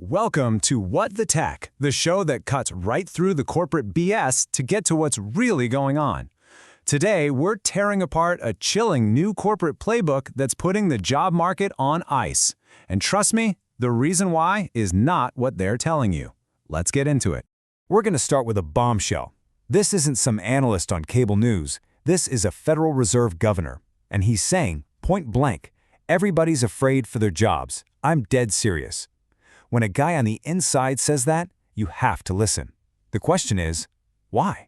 Welcome to What the Tech, the show that cuts right through the corporate BS to get to what's really going on. Today, we're tearing apart a chilling new corporate playbook that's putting the job market on ice. And trust me, the reason why is not what they're telling you. Let's get into it. We're going to start with a bombshell. This isn't some analyst on cable news. This is a Federal Reserve governor. And he's saying, point blank, everybody's afraid for their jobs. I'm dead serious. When a guy on the inside says that, you have to listen. The question is, why?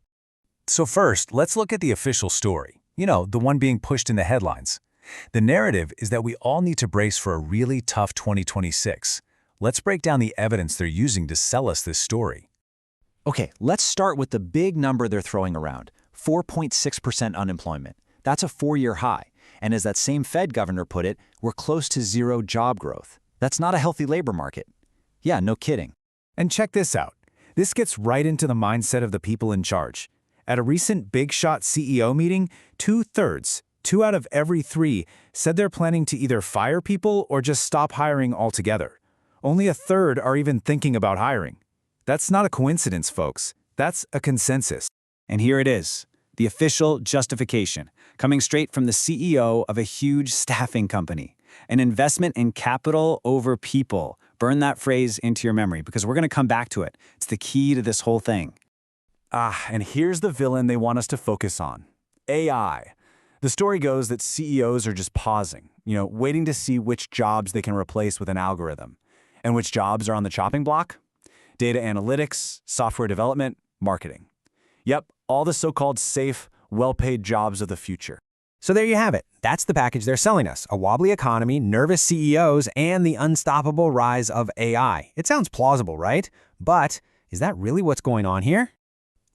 So first, let's look at the official story. You know, the one being pushed in the headlines. The narrative is that we all need to brace for a really tough 2026. Let's break down the evidence they're using to sell us this story. Okay, let's start with the big number they're throwing around, 4.6% unemployment. That's a 4-year high. And as that same Fed governor put it, we're close to zero job growth. That's not a healthy labor market. Yeah, no kidding. And check this out. This gets right into the mindset of the people in charge. At a recent big shot CEO meeting, 2/3, 2 out of every 3, said they're planning to either fire people or just stop hiring altogether. Only a third are even thinking about hiring. That's not a coincidence, folks. That's a consensus. And here it is, the official justification, coming straight from the CEO of a huge staffing company. An investment in capital over people. Burn that phrase into your memory because we're going to come back to it. It's the key to this whole thing. And here's the villain they want us to focus on. AI. The story goes that CEOs are just pausing, waiting to see which jobs they can replace with an algorithm. And which jobs are on the chopping block? Data analytics, software development, marketing. Yep, all the so-called safe, well-paid jobs of the future. So there you have it. That's the package they're selling us. A wobbly economy, nervous CEOs, and the unstoppable rise of AI. It sounds plausible, right? But is that really what's going on here?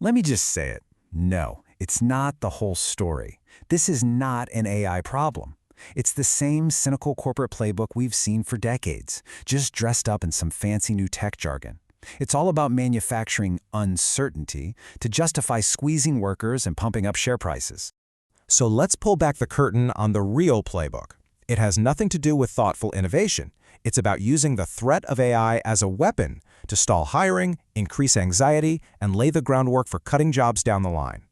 Let me just say it. No, it's not the whole story. This is not an AI problem. It's the same cynical corporate playbook we've seen for decades, just dressed up in some fancy new tech jargon. It's all about manufacturing uncertainty to justify squeezing workers and pumping up share prices. So let's pull back the curtain on the real playbook. It has nothing to do with thoughtful innovation. It's about using the threat of AI as a weapon to stall hiring, increase anxiety, and lay the groundwork for cutting jobs down the line.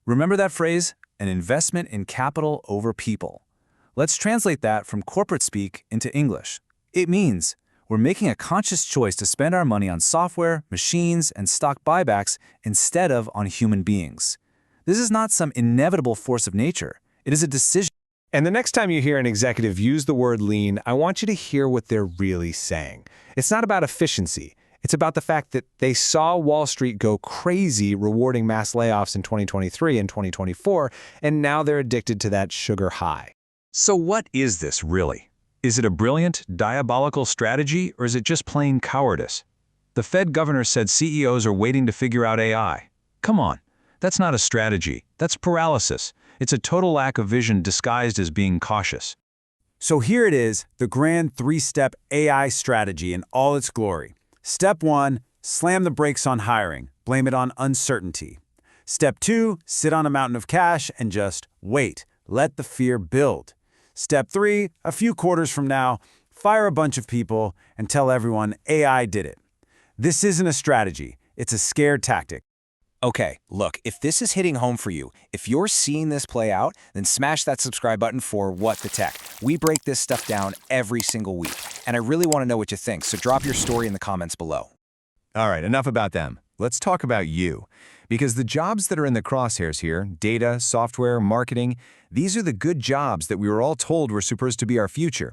Remember that phrase, an investment in capital over people. Let's translate that from corporate speak into English. It means we're making a conscious choice to spend our money on software, machines, and stock buybacks instead of on human beings. This is not some inevitable force of nature. It is a decision. And the next time you hear an executive use the word lean, I want you to hear what they're really saying. It's not about efficiency. It's about the fact that they saw Wall Street go crazy rewarding mass layoffs in 2023 and 2024, and now they're addicted to that sugar high. So what is this really? Is it a brilliant, diabolical strategy, or is it just plain cowardice? The Fed governor said CEOs are waiting to figure out AI. Come on. That's not a strategy. That's paralysis. It's a total lack of vision disguised as being cautious. So here it is, the grand 3-step AI strategy in all its glory. Step 1, slam the brakes on hiring. Blame it on uncertainty. Step 2, sit on a mountain of cash and just wait. Let the fear build. Step 3, a few quarters from now, fire a bunch of people and tell everyone AI did it. This isn't a strategy. It's a scare tactic. Okay, look, if this is hitting home for you, if you're seeing this play out, then smash that subscribe button for What the Tech. We break this stuff down every single week, and I really want to know what you think, so drop your story in the comments below. All right, enough about them. Let's talk about you. Because the jobs that are in the crosshairs here, data, software, marketing, these are the good jobs that we were all told were supposed to be our future.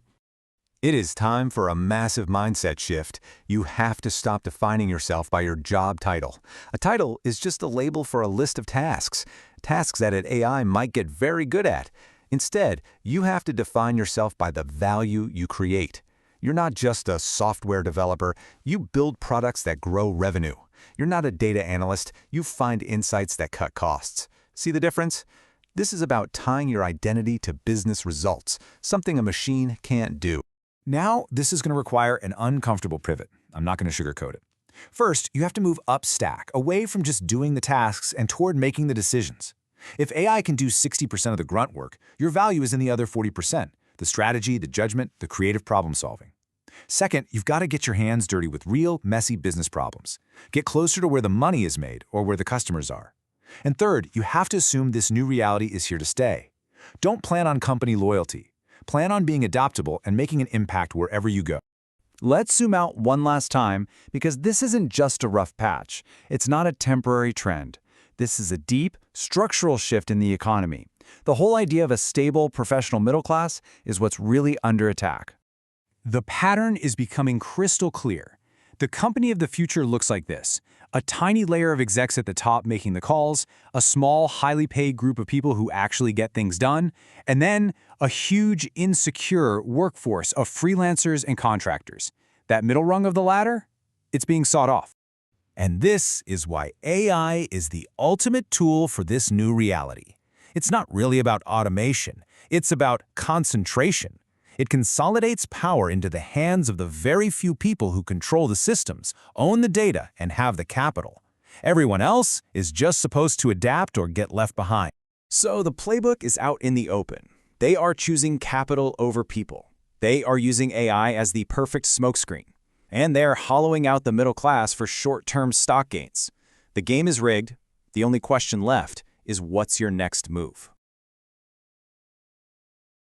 It is time for a massive mindset shift. You have to stop defining yourself by your job title. A title is just a label for a list of tasks that an AI might get very good at. Instead, you have to define yourself by the value you create. You're not just a software developer. You build products that grow revenue. You're not a data analyst. You find insights that cut costs. See the difference? This is about tying your identity to business results, something a machine can't do. Now, this is going to require an uncomfortable pivot. I'm not going to sugarcoat it. First, you have to move up stack, away from just doing the tasks and toward making the decisions. If AI can do 60% of the grunt work, your value is in the other 40%, the strategy, the judgment, the creative problem solving. Second, you've got to get your hands dirty with real, messy business problems. Get closer to where the money is made or where the customers are. And third, you have to assume this new reality is here to stay. Don't plan on company loyalty. Plan on being adaptable and making an impact wherever you go. Let's zoom out one last time, because this isn't just a rough patch. It's not a temporary trend. This is a deep, structural shift in the economy. The whole idea of a stable, professional middle class is what's really under attack. The pattern is becoming crystal clear. The company of the future looks like this: a tiny layer of execs at the top making the calls, a small, highly paid group of people who actually get things done, and then a huge, insecure workforce of freelancers and contractors. That middle rung of the ladder? It's being sawed off. And this is why AI is the ultimate tool for this new reality. It's not really about automation. It's about concentration. It consolidates power into the hands of the very few people who control the systems, own the data, and have the capital. Everyone else is just supposed to adapt or get left behind. So the playbook is out in the open. They are choosing capital over people. They are using AI as the perfect smokescreen. And they're hollowing out the middle class for short-term stock gains. The game is rigged. The only question left is, what's your next move?